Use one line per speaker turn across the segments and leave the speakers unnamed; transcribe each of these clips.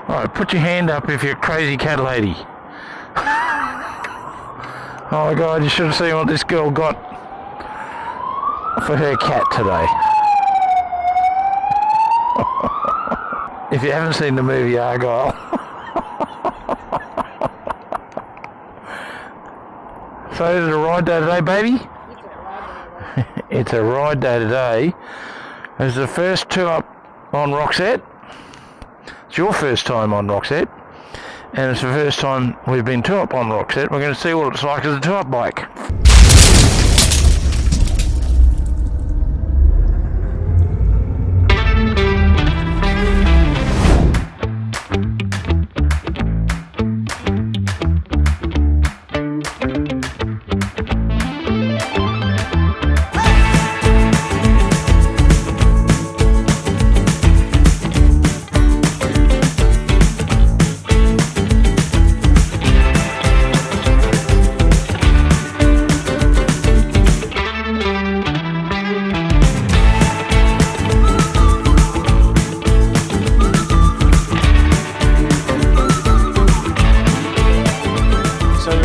Alright, put your hand up if you're a crazy cat lady. Oh my God, you should have seen what this girl got for her cat today. If you haven't seen the movie Argyle. So is it a ride day today, baby? It's a ride day today. It's the first two up on Roxette. It's your first time on Roxette. And it's the first time we've been two up on Roxette. We're going to see what it's like as a two up bike.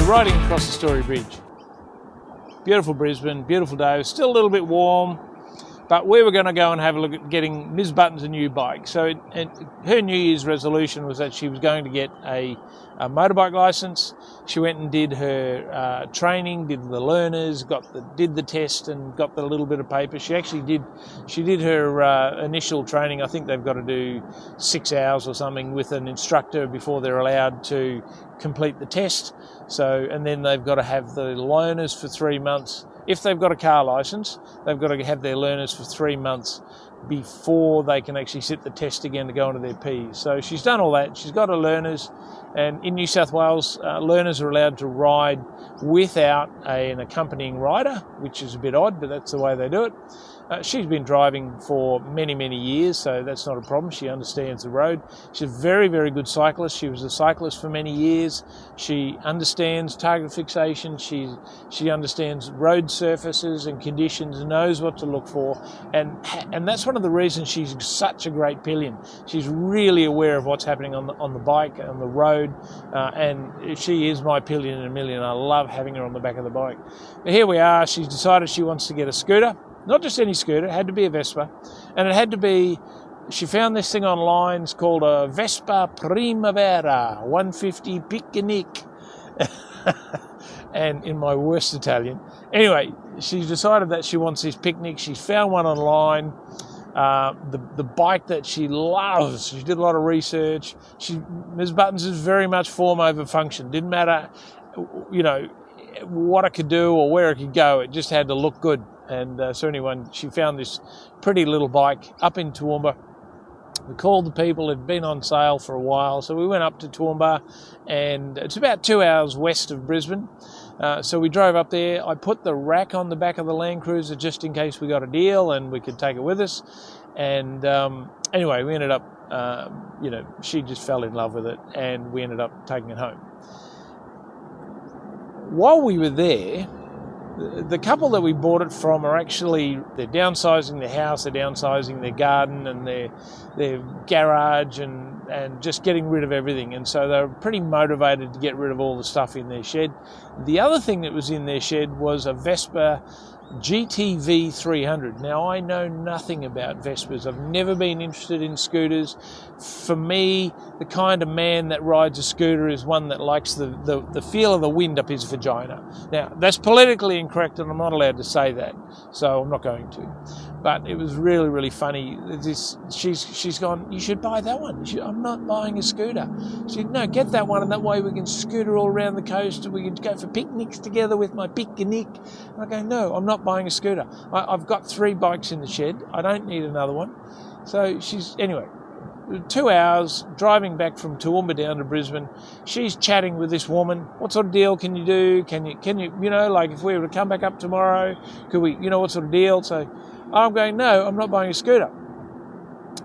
Riding across the Story Bridge. Beautiful Brisbane, beautiful day. It was still a little bit warm, but we were going to go and have a look at getting Ms. Buttons a new bike. So her New Year's resolution was that she was going to get a motorbike license. She went and did her training, did the learners, did the test, and got the little bit of paper. She did her initial training. I think they've got to do 6 hours or something with an instructor before they're allowed to complete the test. So, and then they've got to have the learners for 3 months. If they've got a car license, they've got to have their learners for 3 months before they can actually sit the test again to go into their Ps. So she's done all that. She's got her learners, and in New South Wales, learners are allowed to ride without an accompanying rider, which is a bit odd, but that's the way they do it. She's been driving for many, many years, so that's not a problem. She understands the road. She's a very, very good cyclist. She was a cyclist for many years. She understands target fixation. She understands road surfaces and conditions, knows what to look for, and that's one of the reasons she's such a great pillion. She's really aware of what's happening on the bike, on the road, and she is my pillion in a million. I love having her on the back of the bike. But here we are. She's decided she wants to get a scooter. Not just any scooter, it had to be a Vespa. And it had to be, she found this thing online, it's called a Vespa Primavera 150 picnic. And in my worst Italian. Anyway, she's decided that she wants this picnic. She's found one online. The bike that she loves, she did a lot of research. Ms. Buttons is very much form over function. Didn't matter, what it could do or where it could go. It just had to look good. And so anyway, she found this pretty little bike up in Toowoomba. We called the people, it had been on sale for a while, so we went up to Toowoomba, and it's about 2 hours west of Brisbane. So we drove up there. I put the rack on the back of the Land Cruiser just in case we got a deal and we could take it with us. And anyway, we ended up, she just fell in love with it, and we ended up taking it home. While we were there, the couple that we bought it from are actually, they're downsizing their house, they're downsizing their garden and their garage and just getting rid of everything. And so they're pretty motivated to get rid of all the stuff in their shed. The other thing that was in their shed was a Vespa GTV 300. Now, I know nothing about Vespas. I've never been interested in scooters. For me, the kind of man that rides a scooter is one that likes the feel of the wind up his vagina. Now, that's politically incorrect, and I'm not allowed to say that, so I'm not going to. But it was really, really funny. She's gone, you should buy that one. I'm not buying a scooter. She said, no, get that one, and that way we can scooter all around the coast, and we can go for picnics together with my picnic. And I go, no, I'm not buying a scooter. I've got 3 bikes in the shed. I don't need another one. So anyway, 2 hours driving back from Toowoomba down to Brisbane. She's chatting with this woman. What sort of deal can you do? Can you, like if we were to come back up tomorrow, could we, what sort of deal? So I'm going, no, I'm not buying a scooter.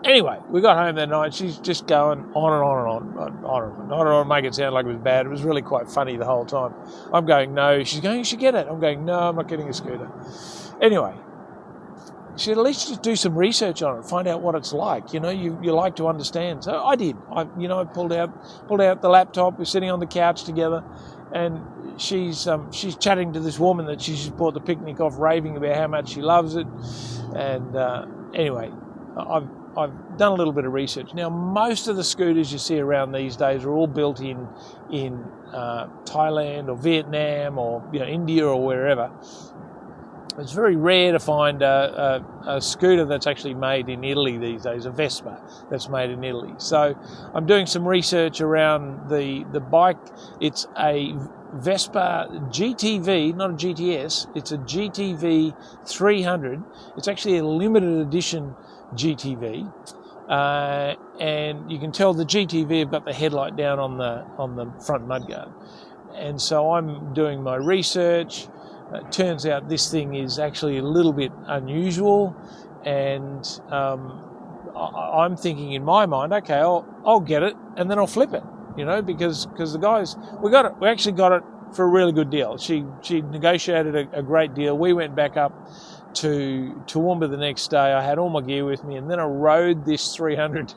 Anyway, we got home that night. She's just going on and on, make it sound like it was bad. It was really quite funny the whole time. I'm going, no. She's going, you should get it. I'm going, no, I'm not getting a scooter. Anyway, should at least just do some research on it, find out what it's like. You know, you like to understand. So I did. I pulled out the laptop. We're sitting on the couch together, and she's chatting to this woman that she just bought the picnic off, raving about how much she loves it. And anyway, I've done a little bit of research. Now, most of the scooters you see around these days are all built in Thailand or Vietnam or India or wherever. It's very rare to find a scooter that's actually made in Italy these days, a Vespa that's made in Italy. So I'm doing some research around the bike. It's a Vespa GTV, not a GTS. It's a GTV 300. It's actually a limited edition GTV. And you can tell the GTV have got the headlight down on the front mudguard. And so I'm doing my research. It turns out this thing is actually a little bit unusual, and I'm thinking in my mind, okay, I'll get it and then I'll flip it, because the guys, we actually got it for a really good deal. She negotiated a great deal. We went back up to Toowoomba the next day. I had all my gear with me, and then I rode this 300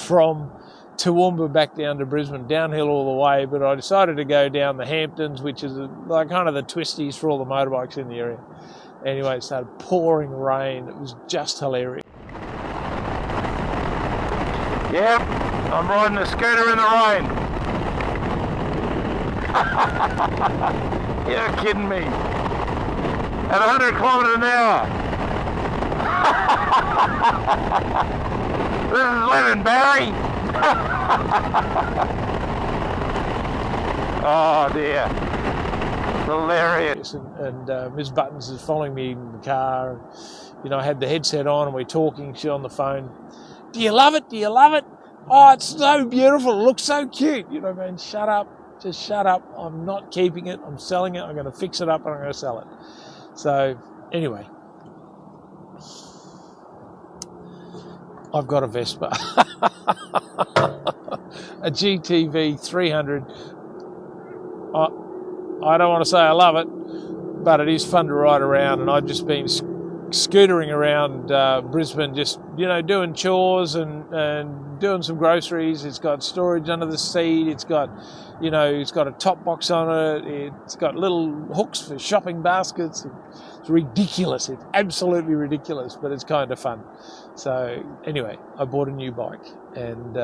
from Toowoomba back down to Brisbane, downhill all the way, but I decided to go down the Hamptons, which is like kind of the twisties for all the motorbikes in the area. Anyway, it started pouring rain. It was just hilarious.
Yep, I'm riding a scooter in the rain. You're kidding me. At 100 kilometres an hour. This is living, Barry. Oh dear, hilarious.
And Ms. Buttons is following me in the car. I had the headset on and we're talking. She's on the phone. Do you love it? Do you love it? Oh, it's so beautiful. It looks so cute. Man, shut up. Just shut up. I'm not keeping it. I'm selling it. I'm going to fix it up and I'm going to sell it. So anyway, I've got a Vespa. A GTV 300. I don't want to say I love it, but it is fun to ride around, and I've just been scootering around Brisbane, just doing chores and doing some groceries. It's got storage under the seat. It's got a top box on it. It's got little hooks for shopping baskets. It's ridiculous. It's absolutely ridiculous, but it's kind of fun. So anyway, I bought a new bike, and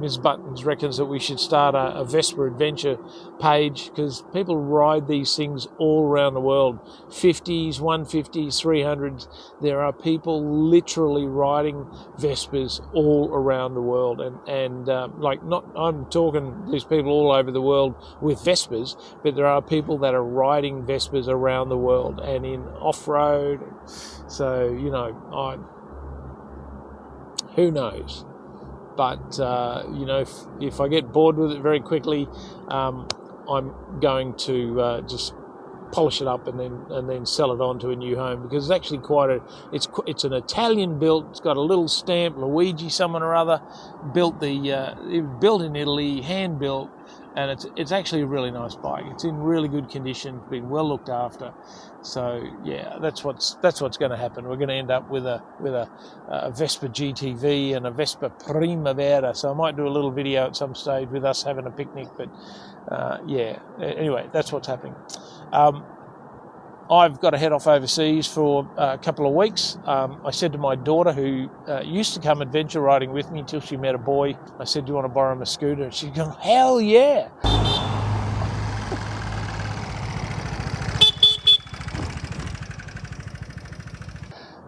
Ms. Buttons reckons that we should start a Vespa adventure page, because people ride these things all around the world. 50s, 150s, 300s. There are people literally riding Vespas all around the world, and I'm talking these people all over the world with Vespas, but there are people that are riding Vespas around the world and in off-road. So who knows? But if I get bored with it very quickly, I'm going to just polish it up and then sell it on to a new home, because it's actually it's an Italian built. It's got a little stamp, Luigi someone or other, built in Italy, hand built, and it's actually a really nice bike. It's in really good condition, been well looked after. So yeah, that's what's going to happen. We're going to end up with a Vespa GTV and a Vespa Primavera. So I might do a little video at some stage with us having a picnic. But yeah, anyway, that's what's happening. I've got to head off overseas for a couple of weeks. I said to my daughter, who used to come adventure riding with me until she met a boy, I said, do you want to borrow my scooter? And she's going, hell yeah.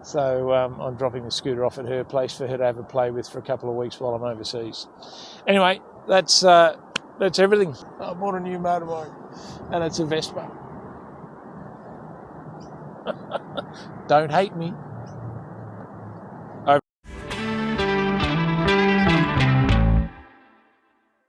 So I'm dropping the scooter off at her place for her to have a play with for a couple of weeks while I'm overseas. Anyway, that's everything. I bought a new motorbike, and it's a Vespa. Don't hate me.